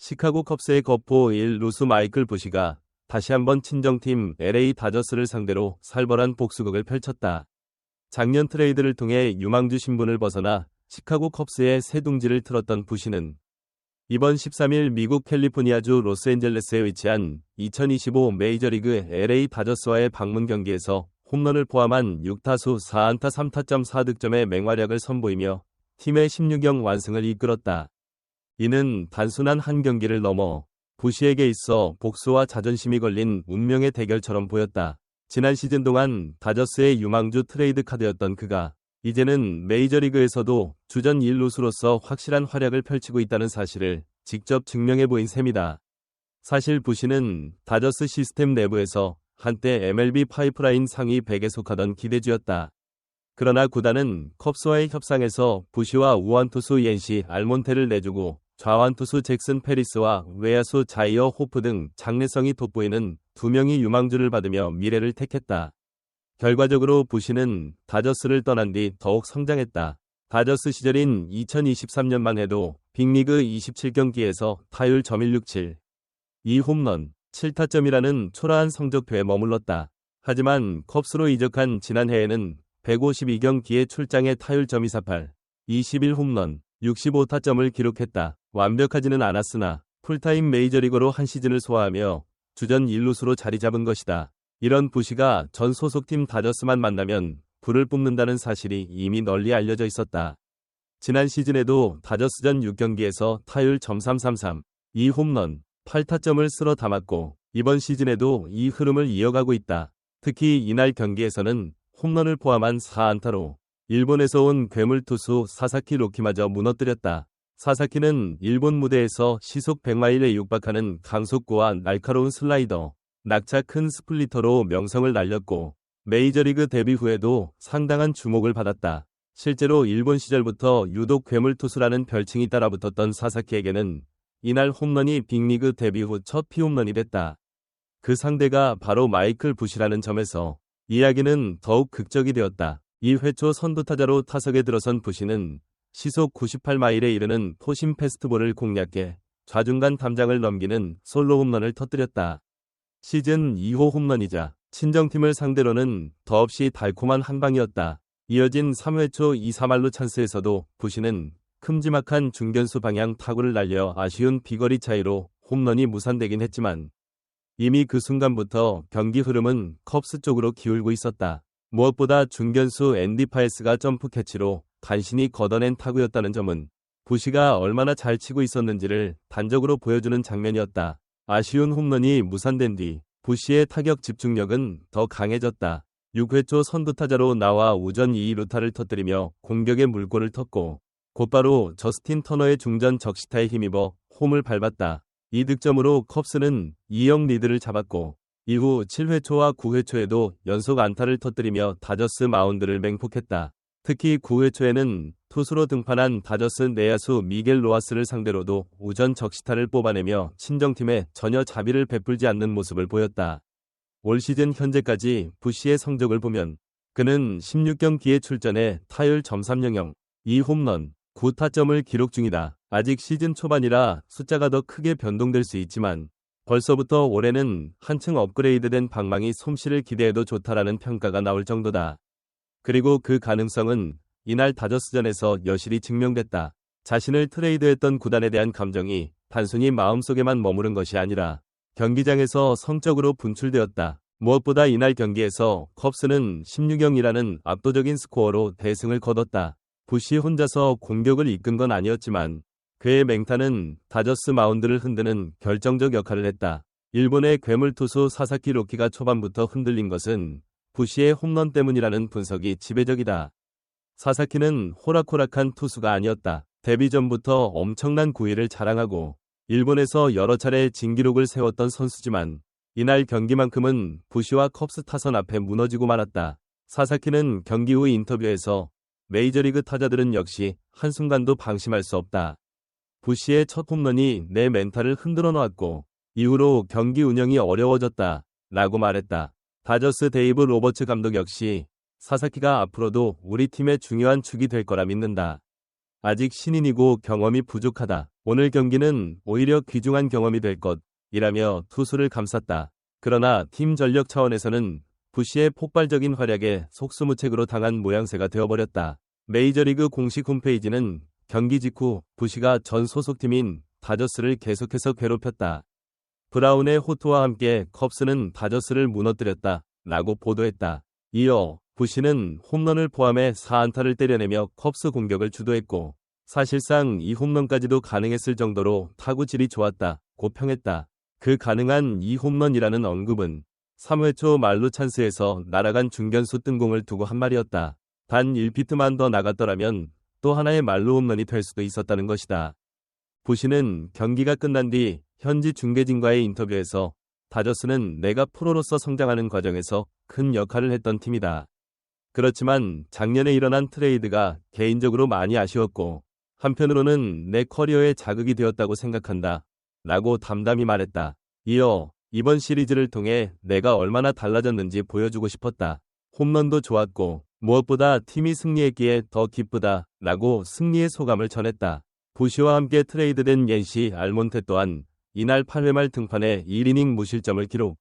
시카고 컵스의 거포 1루수 마이클 부시가 다시 한번 친정팀 LA 다저스를 상대로 살벌한 복수극을 펼쳤다. 작년 트레이드를 통해 유망주 신분을 벗어나 시카고 컵스의 새 둥지를 틀었던 부시는 이번 13일 미국 캘리포니아주 로스앤젤레스에 위치한 2025 메이저리그 LA 다저스와의 방문 경기에서 홈런을 포함한 6타수 4안타 3타점 4득점의 맹활약을 선보이며 팀의 16경 완승을 이끌었다. 이는 단순한 한 경기를 넘어 부시에게 있어 복수와 자존심이 걸린 운명의 대결처럼 보였다. 지난 시즌 동안 다저스의 유망주 트레이드 카드였던 그가 이제는 메이저리그에서도 주전 1루수로서 확실한 활약을 펼치고 있다는 사실을 직접 증명해 보인 셈이다. 사실 부시는 다저스 시스템 내부에서 한때 MLB 파이프라인 상위 100에 속하던 기대주였다. 그러나 구단은 컵스와의 협상에서 부시와 우완투수 옌시 알몬테를 내주고 좌완투수 잭슨 페리스와 외야수 자이어 호프 등 장래성이 돋보이는 두 명의 유망주를 받으며 미래를 택했다. 결과적으로 부시는 다저스를 떠난 뒤 더욱 성장했다. 다저스 시절인 2023년만 해도 빅리그 27경기에서 타율 .167, 2홈런, 7타점이라는 초라한 성적표에 머물렀다. 하지만 컵스로 이적한 지난해에는 152경기에 출장해 타율 .248, 21홈런, 65타점을 기록했다. 완벽하지는 않았으나 풀타임 메이저리거로 한 시즌을 소화하며 주전 1루수로 자리 잡은 것이다. 이런 부시가 전 소속팀 다저스만 만나면 불을 뿜는다는 사실이 이미 널리 알려져 있었다. 지난 시즌에도 다저스전 6경기에서 타율 .333, 2홈런, 8타점을 쓸어 담았고 이번 시즌에도 이 흐름을 이어가고 있다. 특히 이날 경기에서는 홈런을 포함한 4안타로 일본에서 온 괴물 투수 사사키 로키마저 무너뜨렸다. 사사키는 일본 무대에서 시속 100마일에 육박하는 강속구와 날카로운 슬라이더, 낙차 큰 스플리터로 명성을 날렸고 메이저리그 데뷔 후에도 상당한 주목을 받았다. 실제로 일본 시절부터 유독 괴물 투수라는 별칭이 따라붙었던 사사키에게는 이날 홈런이 빅리그 데뷔 후 첫 피홈런이 됐다. 그 상대가 바로 마이클 부시라는 점에서 이야기는 더욱 극적이 되었다. 2회 초 선두타자로 타석에 들어선 부시는 시속 98마일에 이르는 포심 패스트볼을 공략해 좌중간 담장을 넘기는 솔로 홈런을 터뜨렸다. 시즌 2호 홈런이자 친정팀을 상대로는 더없이 달콤한 한방이었다. 이어진 3회 초 2-3할루 찬스에서도 부시는 큼지막한 중견수 방향 타구를 날려 아쉬운 비거리 차이로 홈런이 무산되긴 했지만 이미 그 순간부터 경기 흐름은 컵스 쪽으로 기울고 있었다. 무엇보다 중견수 앤디 파에스가 점프 캐치로 간신히 걷어낸 타구였다는 점은 부시가 얼마나 잘 치고 있었는지를 단적으로 보여주는 장면이었다. 아쉬운 홈런이 무산된 뒤 부시의 타격 집중력은 더 강해졌다. 6회 초 선두타자로 나와 우전 2루타를 터뜨리며 공격의 물꼬를 텄고 곧바로 저스틴 터너의 중전 적시타에 힘입어 홈을 밟았다. 이 득점으로 컵스는 2-0 리드를 잡았고 이후 7회 초와 9회 초에도 연속 안타를 터뜨리며 다저스 마운드를 맹폭했다. 특히 9회 초에는 투수로 등판한 다저스 내야수 미겔 로하스를 상대로도 우전 적시타를 뽑아내며 친정팀에 전혀 자비를 베풀지 않는 모습을 보였다. 올 시즌 현재까지 부시의 성적을 보면 그는 16경기에 출전해 타율 .300, 2홈런, 9타점을 기록 중이다. 아직 시즌 초반이라 숫자가 더 크게 변동될 수 있지만 벌써부터 올해는 한층 업그레이드된 방망이 솜씨를 기대해도 좋다라는 평가가 나올 정도다. 그리고 그 가능성은 이날 다저스전에서 여실히 증명됐다. 자신을 트레이드했던 구단에 대한 감정이 단순히 마음속에만 머무른 것이 아니라 경기장에서 성적으로 분출되었다. 무엇보다 이날 경기에서 컵스는 16-0이라는 압도적인 스코어로 대승을 거뒀다. 부시 혼자서 공격을 이끈 건 아니었지만 그의 맹타는 다저스 마운드를 흔드는 결정적 역할을 했다. 일본의 괴물 투수 사사키 로키가 초반부터 흔들린 것은 부시의 홈런 때문이라는 분석이 지배적이다. 사사키는 호락호락한 투수가 아니었다. 데뷔 전부터 엄청난 구위를 자랑하고 일본에서 여러 차례 진기록을 세웠던 선수지만 이날 경기만큼은 부시와 컵스 타선 앞에 무너지고 말았다. 사사키는 경기 후 인터뷰에서 메이저리그 타자들은 역시 한순간도 방심할 수 없다. 부시의 첫 홈런이 내 멘탈을 흔들어 놓았고 이후로 경기 운영이 어려워졌다 라고 말했다. 다저스 데이브 로버츠 감독 역시 사사키가 앞으로도 우리 팀의 중요한 축이 될 거라 믿는다. 아직 신인이고 경험이 부족하다. 오늘 경기는 오히려 귀중한 경험이 될 것이라며 투수를 감쌌다. 그러나 팀 전력 차원에서는 부시의 폭발적인 활약에 속수무책으로 당한 모양새가 되어버렸다. 메이저리그 공식 홈페이지는 경기 직후 부시가 전 소속팀인 다저스를 계속해서 괴롭혔다. 브라운의 호투와 함께 컵스는 다저스를 무너뜨렸다 라고 보도했다. 이어 부시는 홈런을 포함해 4안타를 때려내며 컵스 공격을 주도했고 사실상 이 홈런까지도 가능했을 정도로 타구질이 좋았다고 평했다. 그 가능한 이 홈런이라는 언급은 3회 초 말루 찬스에서 날아간 중견수 뜬공을 두고 한 말이었다. 단 1피트만 더 나갔더라면 또 하나의 말루 홈런이 될 수도 있었다는 것이다. 부시는 경기가 끝난 뒤 현지 중계진과의 인터뷰에서 다저스는 내가 프로로서 성장하는 과정에서 큰 역할을 했던 팀이다. 그렇지만 작년에 일어난 트레이드가 개인적으로 많이 아쉬웠고 한편으로는 내 커리어에 자극이 되었다고 생각한다. 라고 담담히 말했다. 이어 이번 시리즈를 통해 내가 얼마나 달라졌는지 보여주고 싶었다. 홈런도 좋았고 무엇보다 팀이 승리했기에 더 기쁘다. 라고 승리의 소감을 전했다. 부시와 함께 트레이드된 옌시 알몬테 또한 이날 8회 말 등판에 1이닝 무실점을 기록.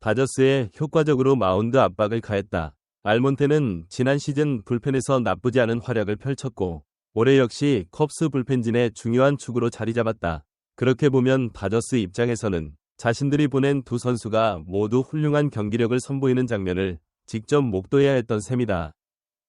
다저스에 효과적으로 마운드 압박을 가했다. 알몬테는 지난 시즌 불펜에서 나쁘지 않은 활약을 펼쳤고 올해 역시 컵스 불펜진의 중요한 축으로 자리 잡았다. 그렇게 보면 다저스 입장에서는 자신들이 보낸 두 선수가 모두 훌륭한 경기력을 선보이는 장면을 직접 목도해야 했던 셈이다.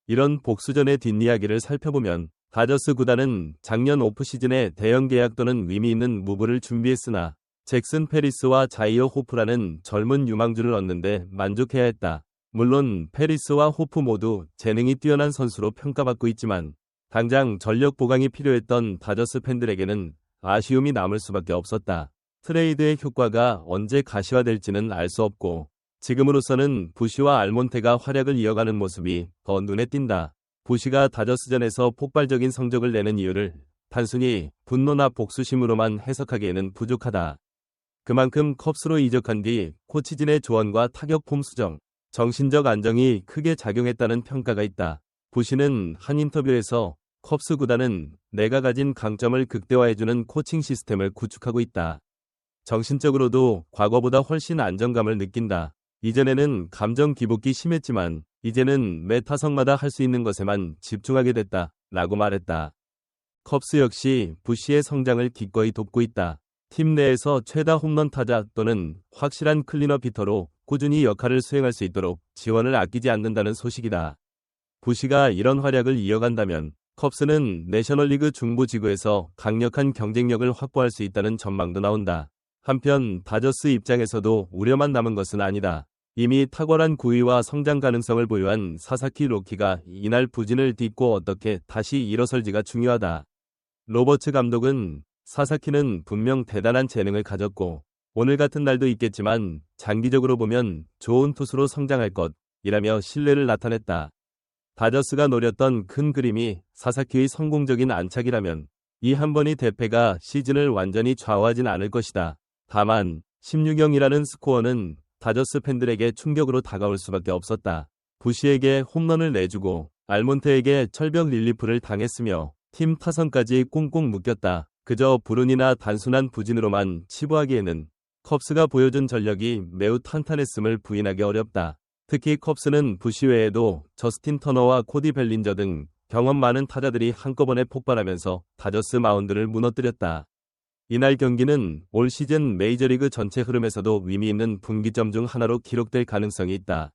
이런 복수전의 뒷이야기를 살펴보면 다저스 구단은 작년 오프시즌에 대형 계약 또는 의미 있는 무브를 준비했으나 잭슨 페리스와 자이어 호프라는 젊은 유망주를 얻는데 만족해야 했다. 물론 페리스와 호프 모두 재능이 뛰어난 선수로 평가받고 있지만 당장 전력 보강이 필요했던 다저스 팬들에게는 아쉬움이 남을 수밖에 없었다. 트레이드의 효과가 언제 가시화될지는 알 수 없고 지금으로서는 부시와 알몬테가 활약을 이어가는 모습이 더 눈에 띈다. 부시가 다저스전에서 폭발적인 성적을 내는 이유를 단순히 분노나 복수심으로만 해석하기에는 부족하다. 그만큼 컵스로 이적한 뒤 코치진의 조언과 타격 폼 수정, 정신적 안정이 크게 작용했다는 평가가 있다. 부시는 한 인터뷰에서 컵스 구단은 내가 가진 강점을 극대화해주는 코칭 시스템을 구축하고 있다. 정신적으로도 과거보다 훨씬 안정감을 느낀다. 이전에는 감정 기복이 심했지만 이제는 매 타석마다 할 수 있는 것에만 집중하게 됐다. 라고 말했다. 컵스 역시 부시의 성장을 기꺼이 돕고 있다. 팀 내에서 최다 홈런 타자 또는 확실한 클리너 히터로 꾸준히 역할을 수행할 수 있도록 지원을 아끼지 않는다는 소식이다. 부시가 이런 활약을 이어간다면 컵스는 내셔널리그 중부 지구에서 강력한 경쟁력을 확보할 수 있다는 전망도 나온다. 한편 다저스 입장에서도 우려만 남은 것은 아니다. 이미 탁월한 구위와 성장 가능성을 보유한 사사키 로키가 이날 부진을 딛고 어떻게 다시 일어설지가 중요하다. 로버츠 감독은 사사키는 분명 대단한 재능을 가졌고 오늘 같은 날도 있겠지만 장기적으로 보면 좋은 투수로 성장할 것이라며 신뢰를 나타냈다. 다저스가 노렸던 큰 그림이 사사키의 성공적인 안착이라면 이 한 번의 대패가 시즌을 완전히 좌우하진 않을 것이다. 다만 16경이라는 스코어는 다저스 팬들에게 충격으로 다가올 수밖에 없었다. 부시에게 홈런을 내주고 알몬테에게 철벽 릴리프를 당했으며 팀 타선까지 꽁꽁 묶였다. 그저 불운이나 단순한 부진으로만 치부하기에는 컵스가 보여준 전력이 매우 탄탄했음을 부인하기 어렵다. 특히 컵스는 부시 외에도 저스틴 터너와 코디 벨린저 등 경험 많은 타자들이 한꺼번에 폭발하면서 다저스 마운드를 무너뜨렸다. 이날 경기는 올 시즌 메이저리그 전체 흐름에서도 의미 있는 분기점 중 하나로 기록될 가능성이 있다.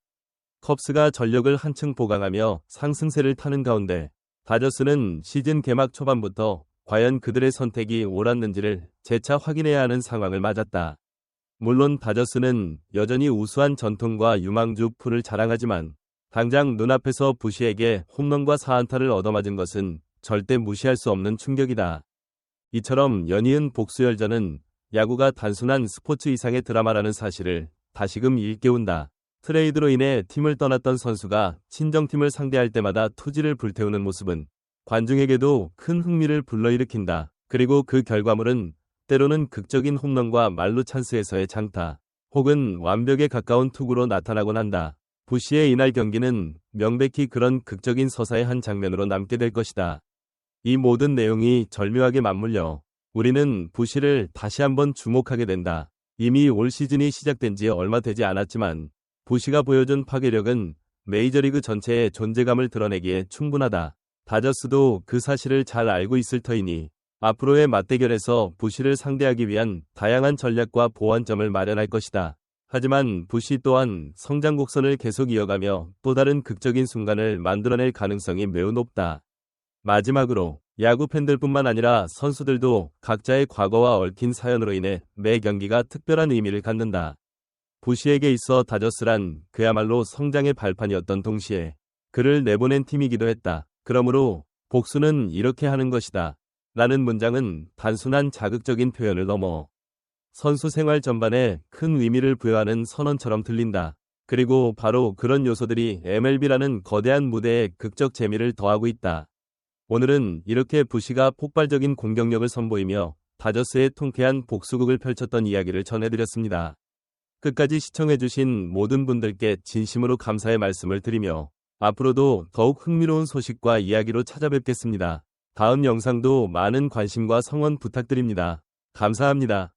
컵스가 전력을 한층 보강하며 상승세를 타는 가운데 다저스는 시즌 개막 초반부터 과연 그들의 선택이 옳았는지를 재차 확인해야 하는 상황을 맞았다. 물론 다저스는 여전히 우수한 전통과 유망주 풀을 자랑하지만 당장 눈앞에서 부시에게 홈런과 4안타를 얻어맞은 것은 절대 무시할 수 없는 충격이다. 이처럼 연이은 복수열전은 야구가 단순한 스포츠 이상의 드라마라는 사실을 다시금 일깨운다. 트레이드로 인해 팀을 떠났던 선수가 친정팀을 상대할 때마다 투지를 불태우는 모습은 관중에게도 큰 흥미를 불러일으킨다. 그리고 그 결과물은 때로는 극적인 홈런과 말루 찬스에서의 장타, 혹은 완벽에 가까운 투구로 나타나곤 한다. 부시의 이날 경기는 명백히 그런 극적인 서사의 한 장면으로 남게 될 것이다. 이 모든 내용이 절묘하게 맞물려 우리는 부시를 다시 한번 주목하게 된다. 이미 올 시즌이 시작된 지 얼마 되지 않았지만 부시가 보여준 파괴력은 메이저리그 전체의 존재감을 드러내기에 충분하다. 다저스도 그 사실을 잘 알고 있을 터이니 앞으로의 맞대결에서 부시를 상대하기 위한 다양한 전략과 보완점을 마련할 것이다. 하지만 부시 또한 성장 곡선을 계속 이어가며 또 다른 극적인 순간을 만들어낼 가능성이 매우 높다. 마지막으로 야구 팬들뿐만 아니라 선수들도 각자의 과거와 얽힌 사연으로 인해 매 경기가 특별한 의미를 갖는다. 부시에게 있어 다저스란 그야말로 성장의 발판이었던 동시에 그를 내보낸 팀이기도 했다. 그러므로 복수는 이렇게 하는 것이다. 라는 문장은 단순한 자극적인 표현을 넘어 선수 생활 전반에 큰 의미를 부여하는 선언처럼 들린다. 그리고 바로 그런 요소들이 MLB라는 거대한 무대에 극적 재미를 더하고 있다. 오늘은 이렇게 부시가 폭발적인 공격력을 선보이며 다저스의 통쾌한 복수극을 펼쳤던 이야기를 전해드렸습니다. 끝까지 시청해주신 모든 분들께 진심으로 감사의 말씀을 드리며 앞으로도 더욱 흥미로운 소식과 이야기로 찾아뵙겠습니다. 다음 영상도 많은 관심과 성원 부탁드립니다. 감사합니다.